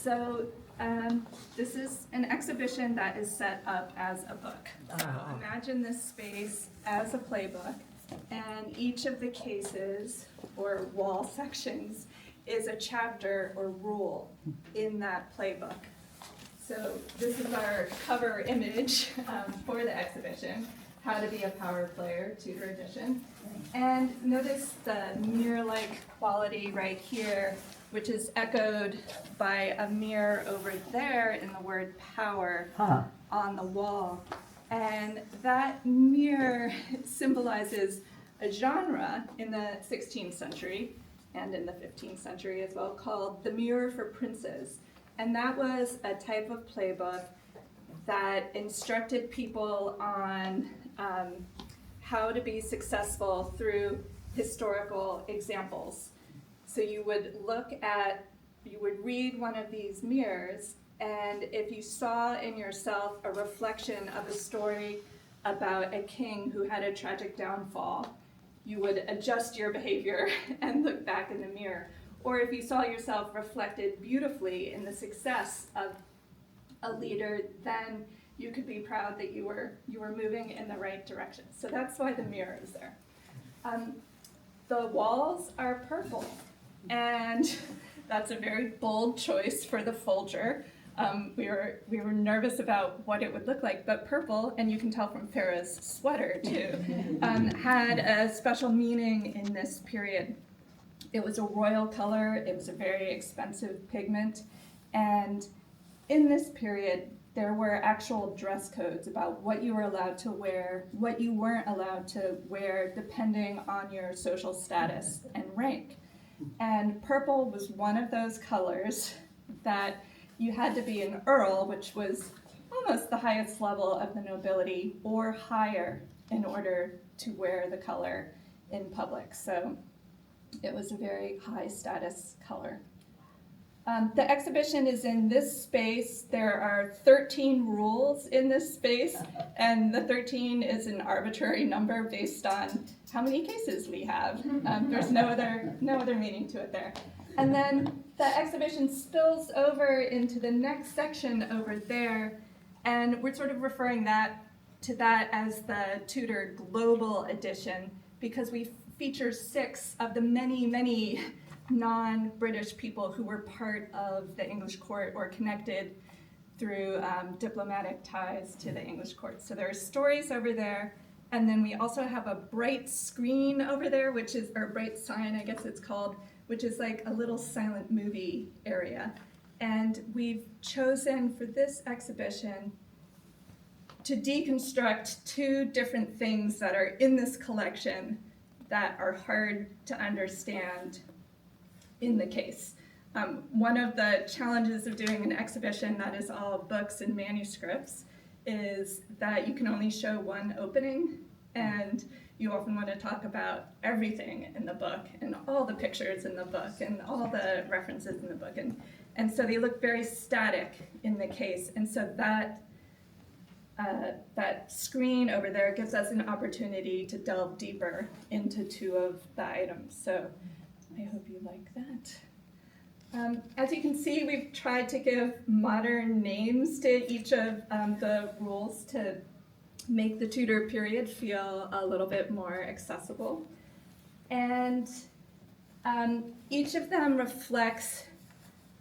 So this is an exhibition that is set up as a book. So imagine this space as a playbook, and each of the cases or wall sections is a chapter or rule in that playbook. So this is our cover image for the exhibition, How to Be a Power Player, Tudor Edition. And notice the mirror-like quality right here, which is echoed by a mirror over there in the word power on the wall. And that mirror symbolizes a genre in the 16th century and in the 15th century as well, called the Mirror for Princes. And that was a type of playbook that instructed people on how to be successful through historical examples. So you would read one of these mirrors, and if you saw in yourself a reflection of a story about a king who had a tragic downfall, you would adjust your behavior and look back in the mirror. Or if you saw yourself reflected beautifully in the success of a leader, then you could be proud that you were moving in the right direction. So that's why the mirror is there. The walls are purple, and that's a very bold choice for the Folger. We were nervous about what it would look like, but purple, and you can tell from Farah's sweater too, had a special meaning in this period. It was a royal color, it was a very expensive pigment, and in this period, there were actual dress codes about what you were allowed to wear, what you weren't allowed to wear, depending on your social status and rank. And purple was one of those colors that you had to be an earl, which was almost the highest level of the nobility, or higher in order to wear the color in public. So it was a very high status color. The exhibition is in this space. There are 13 rules in this space, and the 13 is an arbitrary number based on how many cases we have. There's no other meaning to it there. And then the exhibition spills over into the next section over there, and we're sort of referring to that as the Tudor Global Edition, because we feature 6 of the many non-British people who were part of the English court or connected through diplomatic ties to the English court. So there are stories over there, and then we also have a bright screen over there, or bright sign, I guess it's called, which is like a little silent movie area. And we've chosen for this exhibition to deconstruct 2 different things that are in this collection that are hard to understand in the case. One of the challenges of doing an exhibition that is all books and manuscripts is that you can only show one opening, and you often want to talk about everything in the book and all the pictures in the book and all the references in the book. And so they look very static in the case. And so that screen over there gives us an opportunity to delve deeper into 2 of the items. So I hope you like that. As you can see, we've tried to give modern names to each of the rules to make the Tudor period feel a little bit more accessible. And each of them reflects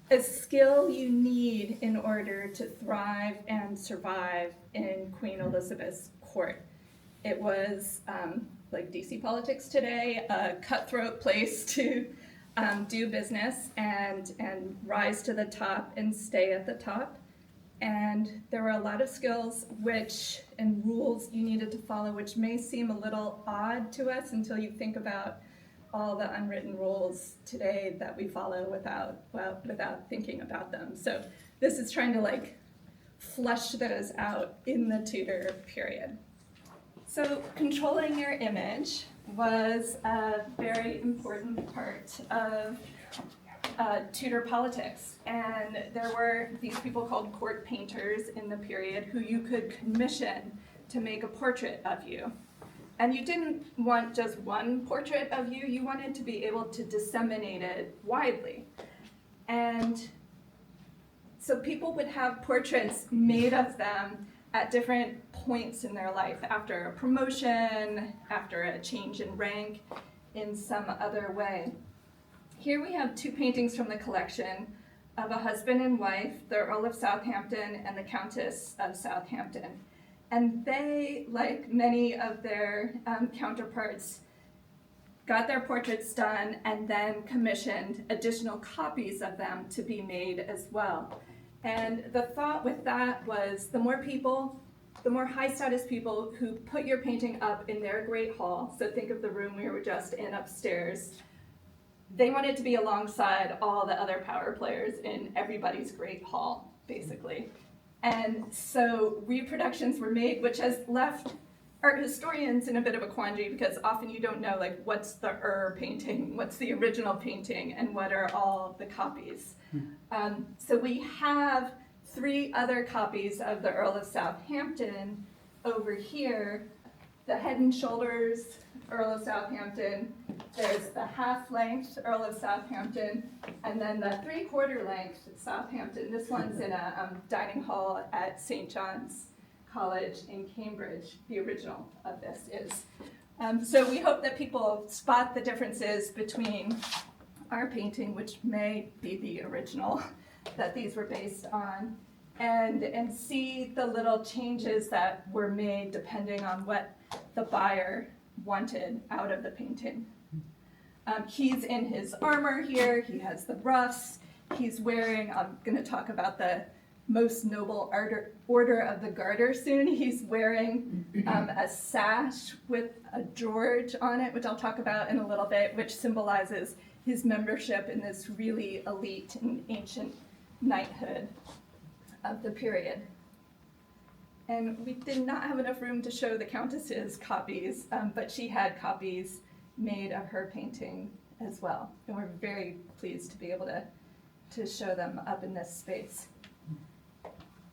a skill you need in order to thrive and survive in Queen Elizabeth's court. It was, like DC politics today, a cutthroat place to do business and rise to the top and stay at the top. And there were a lot of skills and rules you needed to follow, which may seem a little odd to us until you think about all the unwritten rules today that we follow without thinking about them. So this is trying to flesh those out in the Tudor period. So controlling your image was a very important part of Tudor politics. And there were these people called court painters in the period who you could commission to make a portrait of you. And you didn't want just one portrait of you, you wanted to be able to disseminate it widely. And So people would have portraits made of them at different points in their life, after a promotion, after a change in rank, in some other way. Here we have two paintings from the collection of a husband and wife, the Earl of Southampton and the Countess of Southampton. And they, like many of their counterparts, got their portraits done and then commissioned additional copies of them to be made as well. And the thought with that was the more people, the more high status people who put your painting up in their great hall, so think of the room we were just in upstairs, they wanted to be alongside all the other power players in everybody's great hall, basically. And so reproductions were made, which has left art historians in a bit of a quandary, because often you don't know, like, what's the painting, what's the original painting, and what are all the copies. So we have 3 other copies of the Earl of Southampton over here. The Head and Shoulders Earl of Southampton, there's the half-length Earl of Southampton, and then the 3/4 length Southampton. This one's in a dining hall at St. John's College in Cambridge. The original of this is. So we hope that people spot the differences between our painting, which may be the original that these were based on, and see the little changes that were made depending on what the buyer wanted out of the painting. He's in his armor here, he has the ruffs, he's wearing, I'm going to talk about the most noble order of the Garter soon. He's wearing a sash with a George on it, which I'll talk about in a little bit, which symbolizes his membership in this really elite and ancient knighthood of the period. And we did not have enough room to show the Countess's copies, but she had copies made of her painting as well. And we're very pleased to be able to show them up in this space.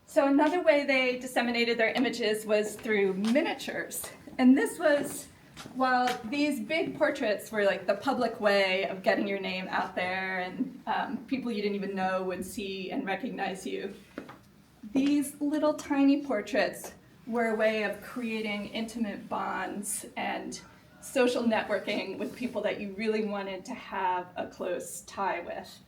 So another way they disseminated their images was through miniatures. And this was, while these big portraits were like the public way of getting your name out there, and people you didn't even know would see and recognize you, these little tiny portraits were a way of creating intimate bonds and social networking with people that you really wanted to have a close tie with.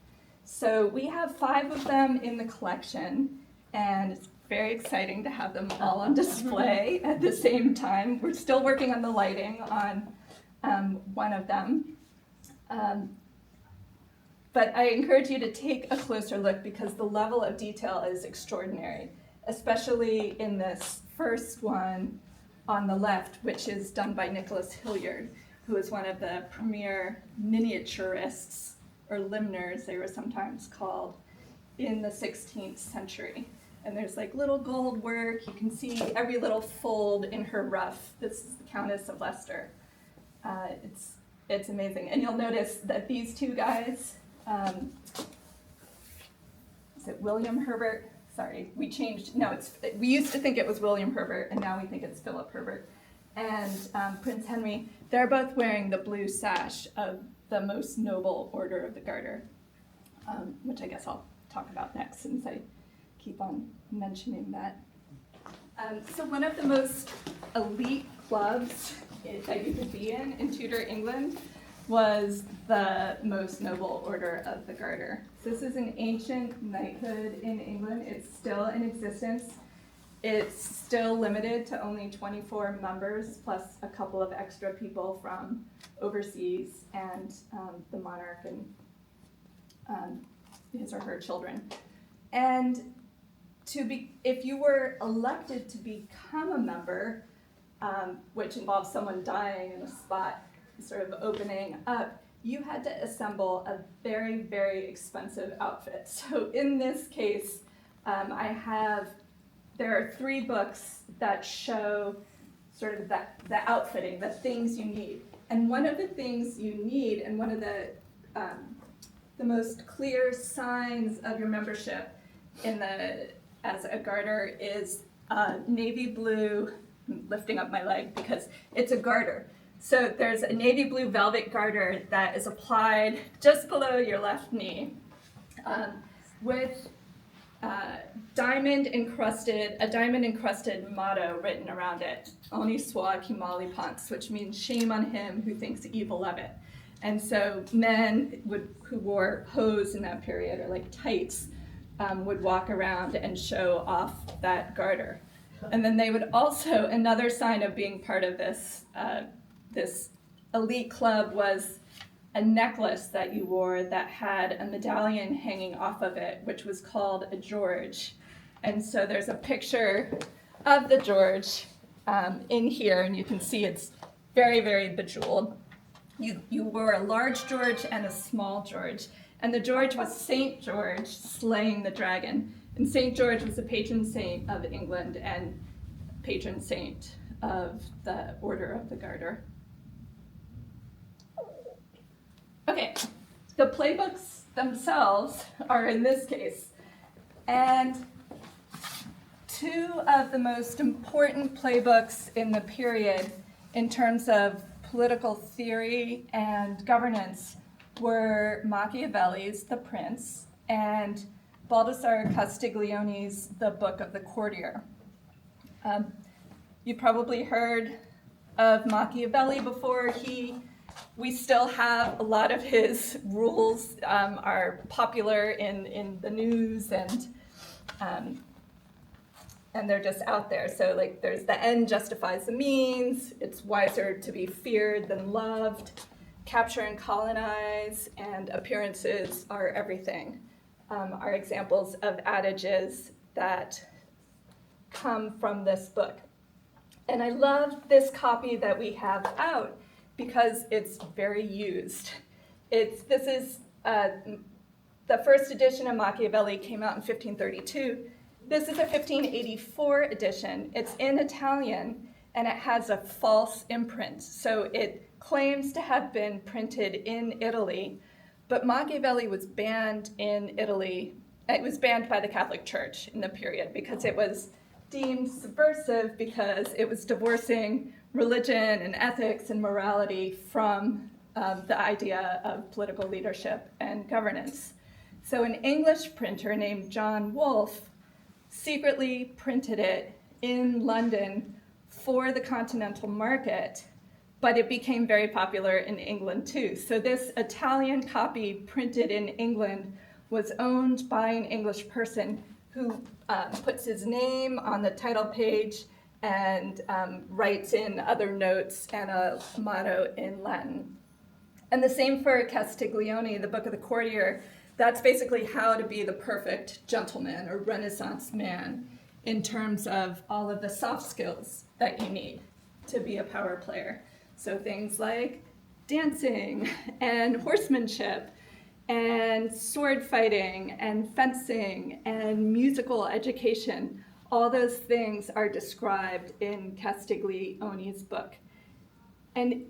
So we have 5 of them in the collection, and it's very exciting to have them all on display at the same time. We're still working on the lighting on one of them. But I encourage you to take a closer look, because the level of detail is extraordinary, especially in this first one on the left, which is done by Nicholas Hilliard, who is one of the premier miniaturists, or limners they were sometimes called, in the 16th century. And there's like little gold work. You can see every little fold in her ruff. This is the Countess of Leicester. It's amazing. And you'll notice that these 2 guys, is it William Herbert? Sorry, we changed. No, we used to think it was William Herbert, and now we think it's Philip Herbert. And Prince Henry, they're both wearing the blue sash of the most noble order of the Garter, which I guess I'll talk about next, since I keep on mentioning that. So one of the most elite clubs that you could be in Tudor England was the most noble order of the Garter. So this is an ancient knighthood in England. It's still in existence. It's still limited to only 24 members, plus a couple of extra people from overseas, and the monarch and his or her children. And if you were elected to become a member, which involves someone dying in a spot, sort of opening up, you had to assemble a very, very expensive outfit. So in this case, there are 3 books that show sort of the outfitting, the things you need. And one of the things you need, and one of the most clear signs of your membership as a Garter, is navy blue. I'm lifting up my leg because it's a Garter. So there's a navy blue velvet Garter that is applied just below your left knee, with diamond encrusted motto written around it, "Oni soit qui mal y pense," which means shame on him who thinks evil of it. And so men who wore hose in that period, or like tights, would walk around and show off that garter. And then they would also, another sign of being part of this elite club was a necklace that you wore that had a medallion hanging off of it, which was called a George. And so there's a picture of the George in here, and you can see it's very, very bejeweled. You wore a large George and a small George. And the George was St. George slaying the dragon. And St. George was the patron saint of England and patron saint of the Order of the Garter. Okay, the playbooks themselves are in this case. And two of the most important playbooks in the period in terms of political theory and governance were Machiavelli's The Prince and Baldassare Castiglione's The Book of the Courtier. You probably heard of Machiavelli before. We still have a lot of his rules are popular in the news, and they're just out there. So like there's the end justifies the means, it's wiser to be feared than loved, capture and colonize, and appearances are everything, are examples of adages that come from this book. And I love this copy that we have out because it's very used. This is the first edition of Machiavelli came out in 1532. This is a 1584 edition. It's in Italian, and it has a false imprint. So it claims to have been printed in Italy, but Machiavelli was banned in Italy. It was banned by the Catholic Church in the period because it was deemed subversive, because it was divorcing religion and ethics and morality from the idea of political leadership and governance. So an English printer named John Wolfe secretly printed it in London for the continental market, but it became very popular in England too. So this Italian copy printed in England was owned by an English person who puts his name on the title page and writes in other notes and a motto in Latin. And the same for Castiglione, the Book of the Courtier. That's basically how to be the perfect gentleman or Renaissance man in terms of all of the soft skills that you need to be a power player. So things like dancing and horsemanship and sword fighting and fencing and musical education. All those things are described in Castiglione's book. And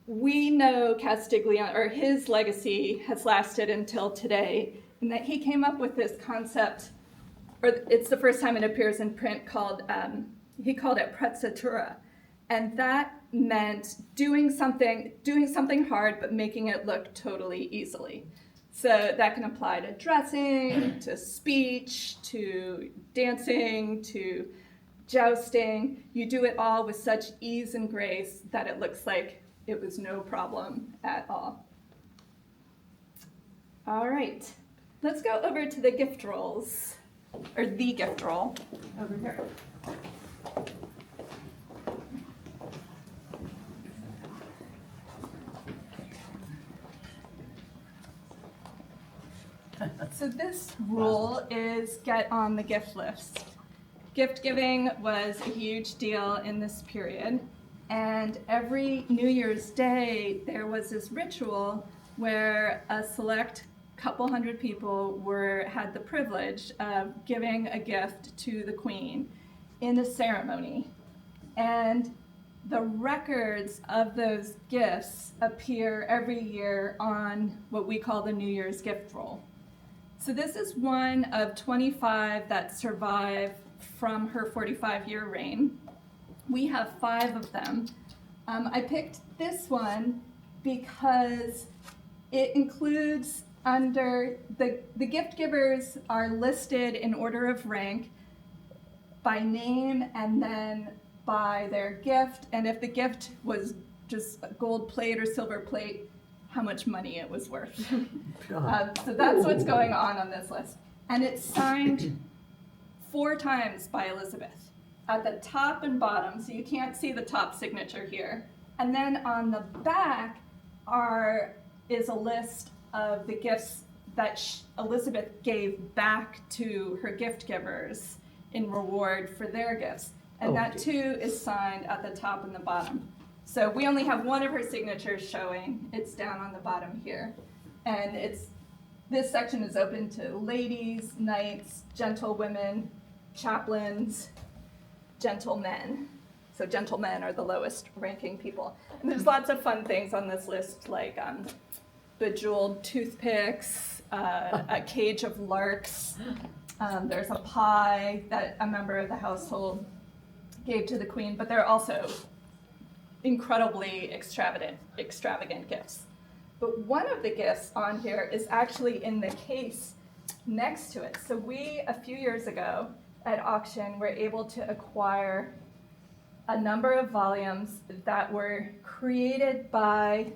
we know Castiglione, or his legacy has lasted until today, in that he came up with this concept, or it's the first time it appears in print, he called it prezzatura. And that meant doing something hard, but making it look totally easily. So that can apply to dressing, to speech, to dancing, to jousting. You do it all with such ease and grace that it looks like it was no problem at all. All right, let's go over to the gift rolls, or the gift roll over here. So this rule is get on the gift list. Gift giving was a huge deal in this period, and every New Year's Day there was this ritual where a select couple hundred people had the privilege of giving a gift to the Queen in a ceremony. And the records of those gifts appear every year on what we call the New Year's gift roll. So this is one of 25 that survive from her 45-year reign. We have 5 of them. I picked this one because it includes under the gift givers are listed in order of rank by name and then by their gift, and if the gift was just a gold plate or silver plate, how much money it was worth. So that's what's going on this list. And it's signed 4 times by Elizabeth, at the top and bottom, so you can't see the top signature here. And then on the back is a list of the gifts that Elizabeth gave back to her gift givers in reward for their gifts. And that too is signed at the top and the bottom. So we only have one of her signatures showing. It's down on the bottom here. And this section is open to ladies, knights, gentlewomen, chaplains, gentlemen. So gentlemen are the lowest ranking people. And there's lots of fun things on this list, like bejeweled toothpicks, a cage of larks. There's a pie that a member of the household gave to the queen, but there are also incredibly extravagant gifts. But one of the gifts on here is actually in the case next to it. So we, a few years ago at auction, were able to acquire a number of volumes that were created by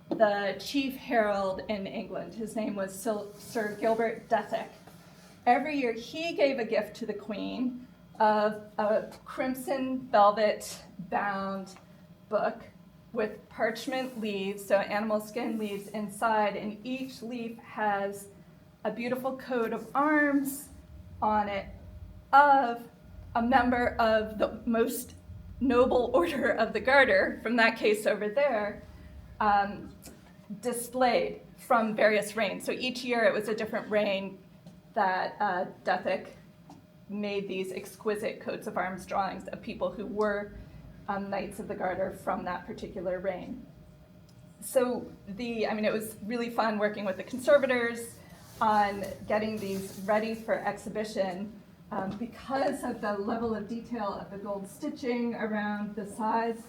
the chief herald in England. His name was Sir Gilbert Dethick. Every year he gave a gift to the queen of a crimson velvet bound book with parchment leaves, so animal skin leaves inside, and each leaf has a beautiful coat of arms on it of a member of the most noble order of the Garter, from that case over there, displayed from various reigns. So each year it was a different reign that Dethick made these exquisite coats of arms drawings of people who were Knights of the Garter from that particular reign. So it was really fun working with the conservators on getting these ready for exhibition because of the level of detail of the gold stitching around the sides.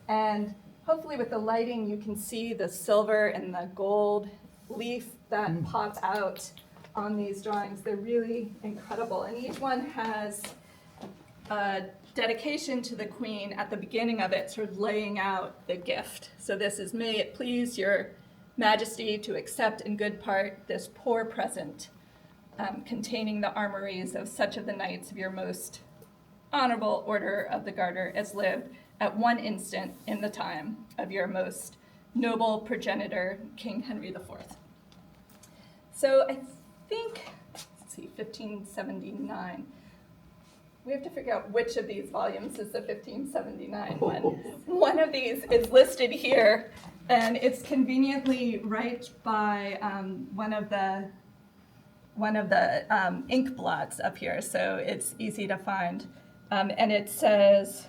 And hopefully with the lighting you can see the silver and the gold leaf that pop out on these drawings. They're really incredible. And each one has a dedication to the queen at the beginning of it, sort of laying out the gift. So this is, "May it please your majesty to accept in good part this poor present, containing the armories of such of the knights of your most honorable order of the Garter as lived at one instant in the time of your most noble progenitor, King Henry IV." So I think, 1579. We have to figure out which of these volumes is the 1579 one. One of these is listed here, and it's conveniently right by one of the ink blots up here, so it's easy to find. And it says,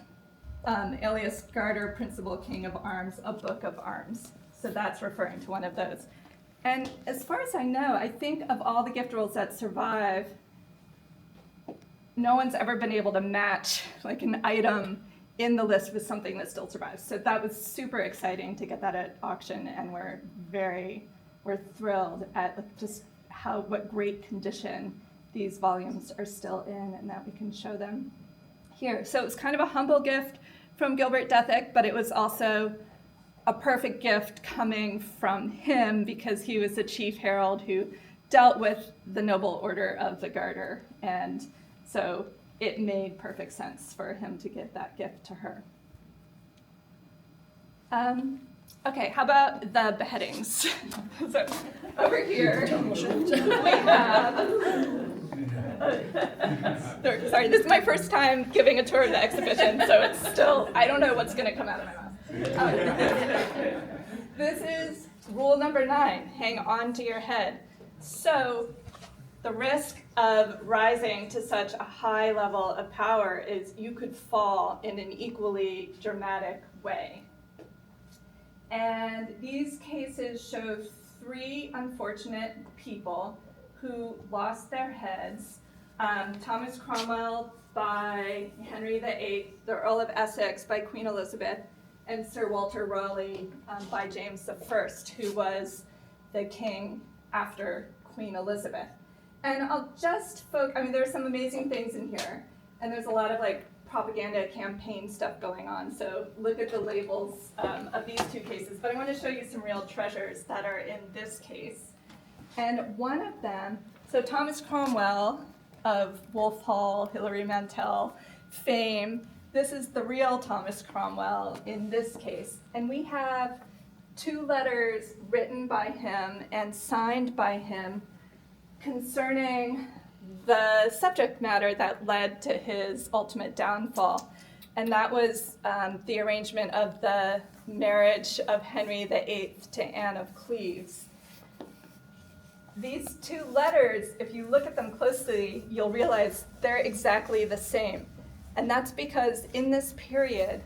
alias Garter, Principal King of Arms, a Book of Arms. So that's referring to one of those. And as far as I know, I think of all the gift rolls that survive, no one's ever been able to match like an item in the list with something that still survives. So that was super exciting to get that at auction, and we're thrilled at just what great condition these volumes are still in, and that we can show them here. So it was kind of a humble gift from Gilbert Dethick, but it was also a perfect gift coming from him because he was the chief herald who dealt with the noble order of the Garter, and so it made perfect sense for him to give that gift to her. Okay, how about the beheadings? So over here we have, sorry, this is my first time giving a tour of the exhibition, so it's still, I don't know what's gonna come out of my mouth. This is rule number 9, hang on to your head. So the risk of rising to such a high level of power is you could fall in an equally dramatic way. And these cases show 3 unfortunate people who lost their heads. Thomas Cromwell by Henry VIII, the Earl of Essex by Queen Elizabeth, and Sir Walter Raleigh by James I, who was the king after Queen Elizabeth. And I'll just there's some amazing things in here, and there's a lot of like propaganda campaign stuff going on, so look at the labels of these two cases. But I want to show you some real treasures that are in this case. And one of them, so Thomas Cromwell of Wolfe Hall, Hilary Mantel fame, this is the real Thomas Cromwell in this case. And we have 2 letters written by him and signed by him concerning the subject matter that led to his ultimate downfall. And that was the arrangement of the marriage of Henry VIII to Anne of Cleves. These 2 letters, if you look at them closely, you'll realize they're exactly the same. And that's because in this period,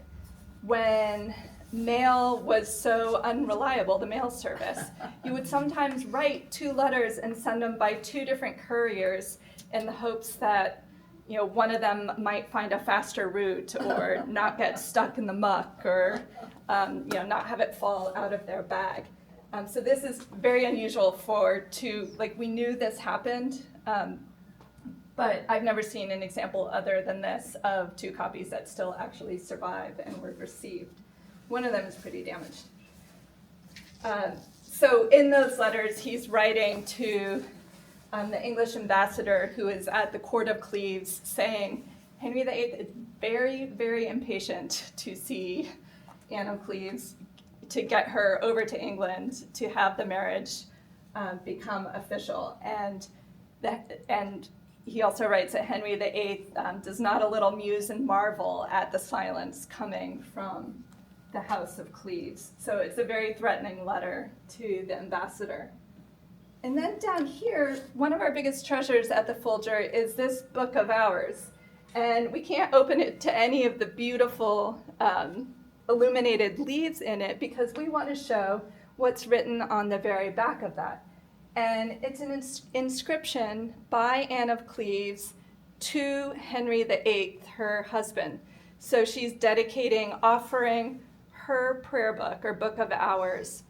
when mail was so unreliable, the mail service, you would sometimes write 2 letters and send them by 2 different couriers in the hopes that, one of them might find a faster route or not get stuck in the muck or, not have it fall out of their bag. So this is very unusual we knew this happened, but I've never seen an example other than this of 2 copies that still actually survive and were received. One of them is pretty damaged. So in those letters, he's writing to the English ambassador who is at the court of Cleves saying, Henry VIII is very, very impatient to see Anne of Cleves, to get her over to England to have the marriage become official. And he also writes that Henry VIII does not a little muse and marvel at the silence coming from the House of Cleves. So it's a very threatening letter to the ambassador. And then down here, one of our biggest treasures at the Folger is this Book of Hours. And we can't open it to any of the beautiful illuminated leaves in it because we want to show what's written on the very back of that. And it's an inscription by Anne of Cleves to Henry VIII, her husband. So she's offering her prayer book or Book of Hours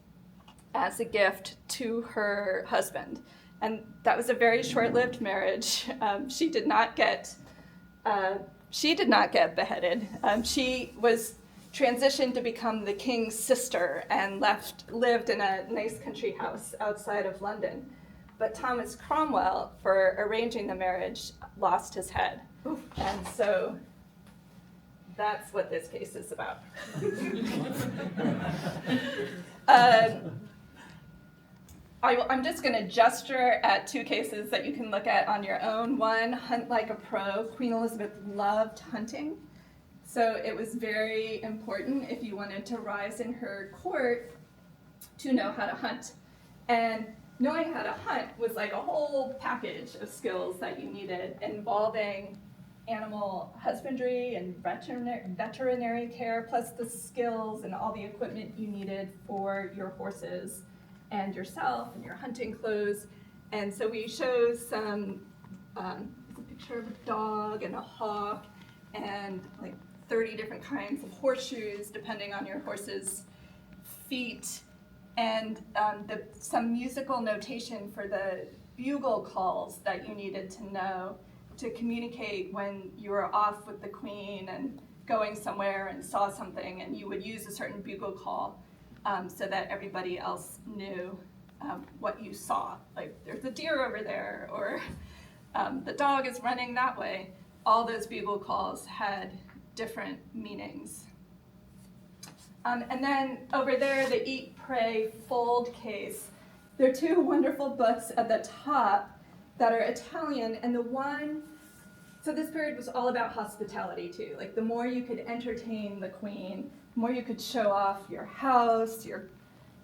as a gift to her husband. And that was a very short-lived marriage. She did not get beheaded. She was transitioned to become the king's sister and lived in a nice country house outside of London. But Thomas Cromwell, for arranging the marriage, lost his head. And so that's what this case is about. I'm just going to gesture at 2 cases that you can look at on your own. One, Hunt Like a Pro. Queen Elizabeth loved hunting. So it was very important if you wanted to rise in her court to know how to hunt. And knowing how to hunt was like a whole package of skills that you needed involving animal husbandry and veterinary care, plus the skills and all the equipment you needed for your horses and yourself and your hunting clothes. And so we show some, a picture of a dog and a hawk and like 30 different kinds of horseshoes depending on your horse's feet, and some musical notation for the bugle calls that you needed to know to communicate when you were off with the queen and going somewhere and saw something, and you would use a certain bugle call so that everybody else knew what you saw. Like, there's a deer over there, or the dog is running that way. All those bugle calls had different meanings. And then over there, the Eat, Pray, Fold case. There are 2 wonderful books at the top that are Italian, and so this period was all about hospitality too. Like, the more you could entertain the queen, the more you could show off your house,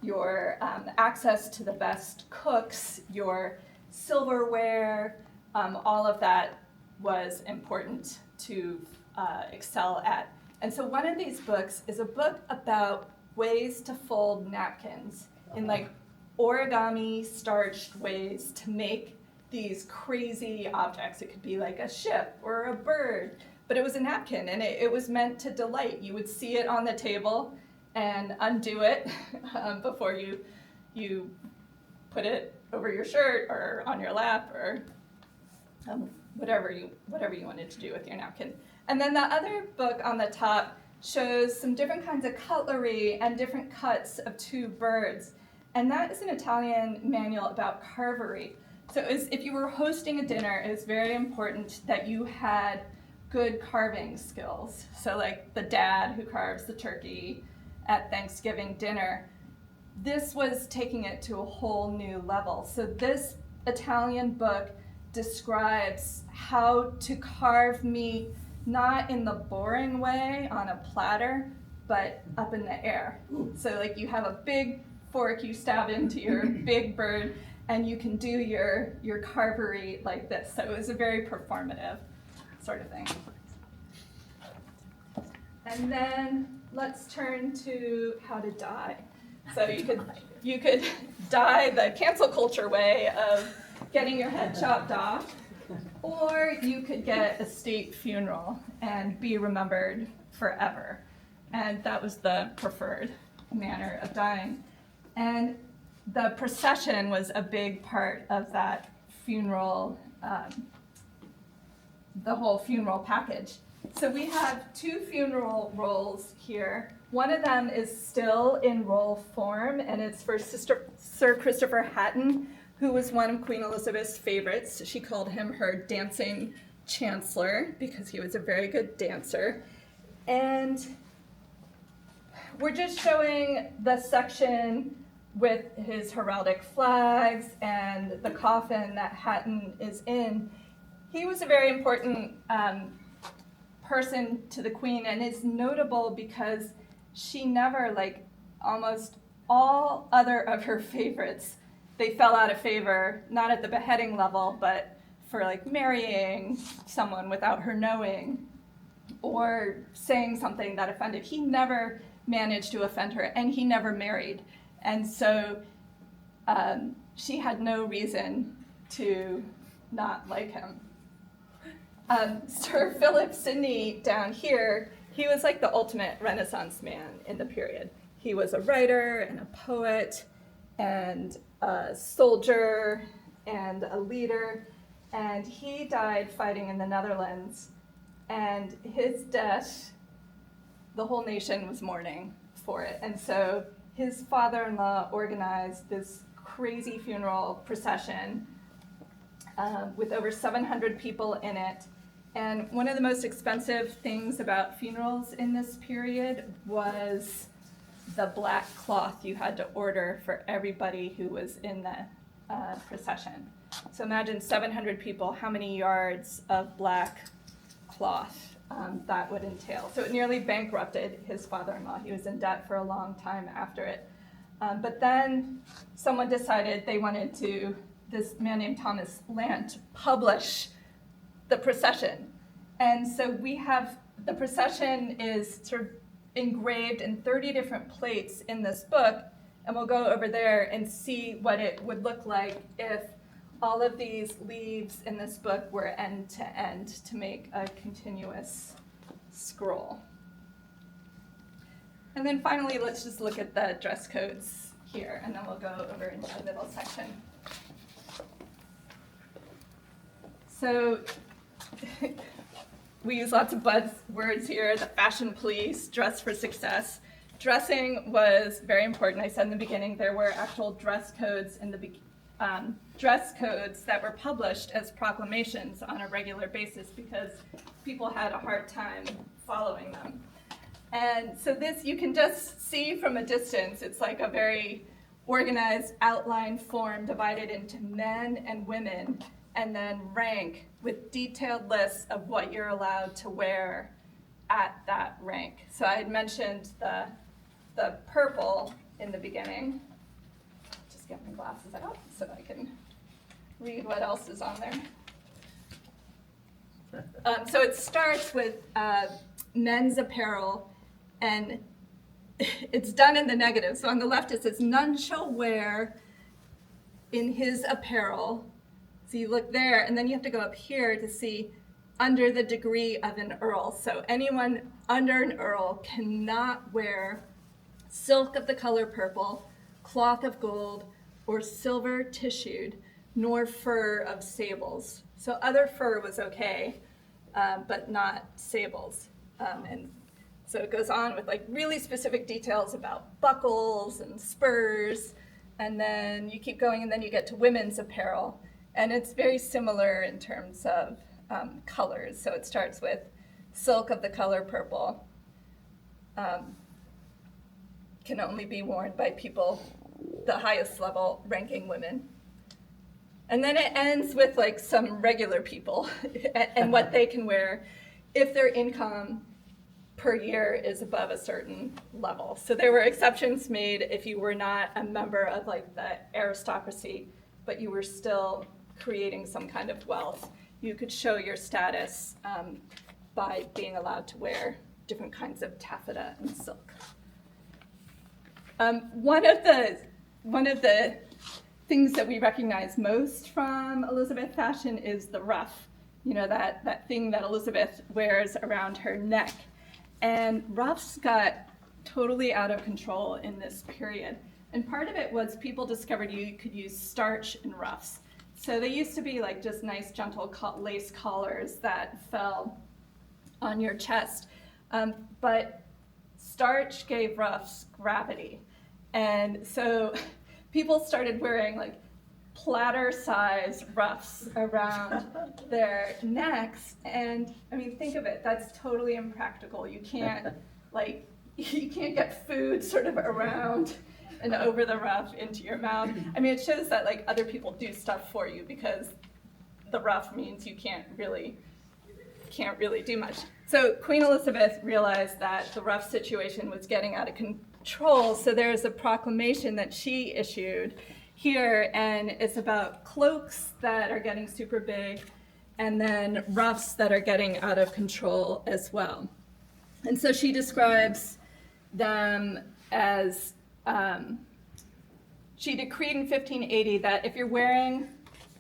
your access to the best cooks, your silverware, all of that was important to excel at. And so one of these books is a book about ways to fold napkins in like origami starched ways to make these crazy objects. It could be like a ship or a bird, but it was a napkin, and it was meant to delight. You would see it on the table and undo it before you put it over your shirt or on your lap or whatever you wanted to do with your napkin. And then the other book on the top shows some different kinds of cutlery and different cuts of two birds. And that is an Italian manual about carvery. So if you were hosting a dinner, it was very important that you had good carving skills. So like the dad who carves the turkey at Thanksgiving dinner, this was taking it to a whole new level. So this Italian book describes how to carve meat, not in the boring way on a platter, but up in the air. So like you have a big fork, you stab into your big bird, and you can do your carvery like this. So it was a very performative sort of thing. And then let's turn to how to dye. So you could dye the cancel culture way of getting your head chopped off, or you could get a state funeral and be remembered forever. And that was the preferred manner of dying. And the procession was a big part of that funeral, the whole funeral package. So we have two funeral rolls here. One of them is still in roll form, and it's for Sir Christopher Hatton, who was one of Queen Elizabeth's favorites. She called him her dancing chancellor because he was a very good dancer. And we're just showing the section with his heraldic flags and the coffin that Hatton is in. He was a very important person to the Queen, and is notable because she never, like almost all other of her favorites, they fell out of favor, not at the beheading level, but for like marrying someone without her knowing or saying something that offended. He never managed to offend her, and he never married. And so she had no reason to not like him. Sir Philip Sidney down here, he was like the ultimate Renaissance man in the period. He was a writer and a poet and a soldier and a leader, and he died fighting in the Netherlands. And his death, the whole nation was mourning for it. And so his father-in-law organized this crazy funeral procession with over 700 people in it. And one of the most expensive things about funerals in this period was the black cloth you had to order for everybody who was in the procession. So imagine 700 people, how many yards of black cloth that would entail. So it nearly bankrupted his father-in-law. He was in debt for a long time after it. But then someone decided they wanted to, this man named Thomas Lant, publish the procession. And so we have, the procession is sort of engraved in 30 different plates in this book, and we'll go over there and see what it would look like if all of these leaves in this book were end to end to make a continuous scroll. And then finally, let's just look at the dress codes here, and then we'll go over into the middle section. So we use lots of buzzwords here, the fashion police, dress for success. Dressing was very important. I said in the beginning there were actual dress codes in the dress codes that were published as proclamations on a regular basis because people had a hard time following them. And so this you can just see from a distance. It's like a very organized outline form divided into men and women, and then rank with detailed lists of what you're allowed to wear at that rank. So I had mentioned the purple in the beginning. Just get my glasses out so I can read what else is on there. So it starts with men's apparel, and it's done in the negative. So on the left it says, none shall wear in his apparel. So you look there, and then you have to go up here to see under the degree of an earl. So anyone under an earl cannot wear silk of the color purple, cloth of gold, or silver tissued, nor fur of sables. So other fur was okay, but not sables. And so it goes on with like really specific details about buckles and spurs, and then you keep going and then you get to women's apparel. And it's very similar in terms of colors. So it starts with silk of the color purple, can only be worn by people, the highest level ranking women. And then it ends with like some regular people and what they can wear if their income per year is above a certain level. So there were exceptions made if you were not a member of like the aristocracy, but you were still creating some kind of wealth. You could show your status by being allowed to wear different kinds of taffeta and silk. One of the things that we recognize most from Elizabeth fashion is the ruff, that thing that Elizabeth wears around her neck. And ruffs got totally out of control in this period. And part of it was people discovered you could use starch in ruffs. So they used to be like just nice, gentle lace collars that fell on your chest. But starch gave ruffs gravity. And so people started wearing like platter-sized ruffs around their necks. And I mean, think of it, that's totally impractical. You can't get food sort of around and over the ruff into your mouth. I mean, it shows that like other people do stuff for you because the ruff means you can't really do much. So Queen Elizabeth realized that the ruff situation was getting out of control, so there's a proclamation that she issued here, and it's about cloaks that are getting super big and then ruffs that are getting out of control as well. And so she describes them as, she decreed in 1580 that if you're wearing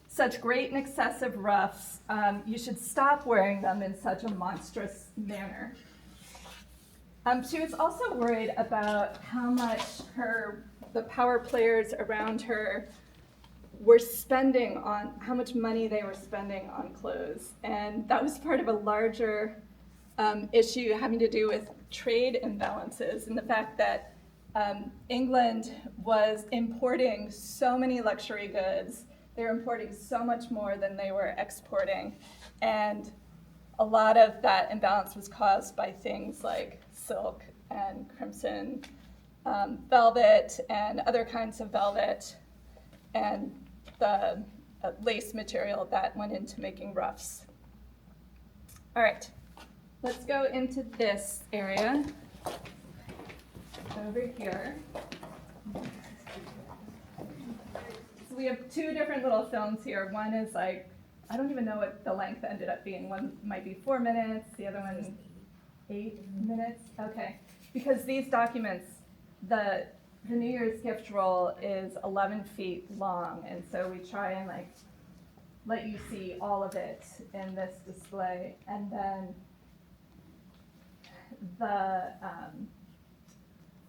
such great and excessive ruffs, you should stop wearing them in such a monstrous manner. She was also worried about how much the power players around her were spending on, how much money they were spending on clothes. And that was part of a larger issue having to do with trade imbalances and the fact that England was importing so many luxury goods. They were importing so much more than they were exporting. And a lot of that imbalance was caused by things like silk and crimson velvet and other kinds of velvet and the lace material that went into making ruffs. All right, let's go into this area over here. So we have two different little films here. One is like, I don't even know what the length ended up being. One might be 4 minutes, the other one 8 minutes. Okay, because these documents, the New Year's gift roll is 11 feet long, and so we try and like let you see all of it in this display. And then the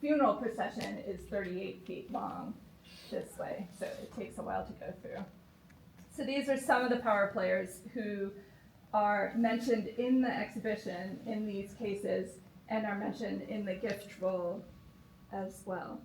funeral procession is 38 feet long this way, so it takes a while to go through. So these are some of the power players who are mentioned in the exhibition in these cases and are mentioned in the gift roll as well.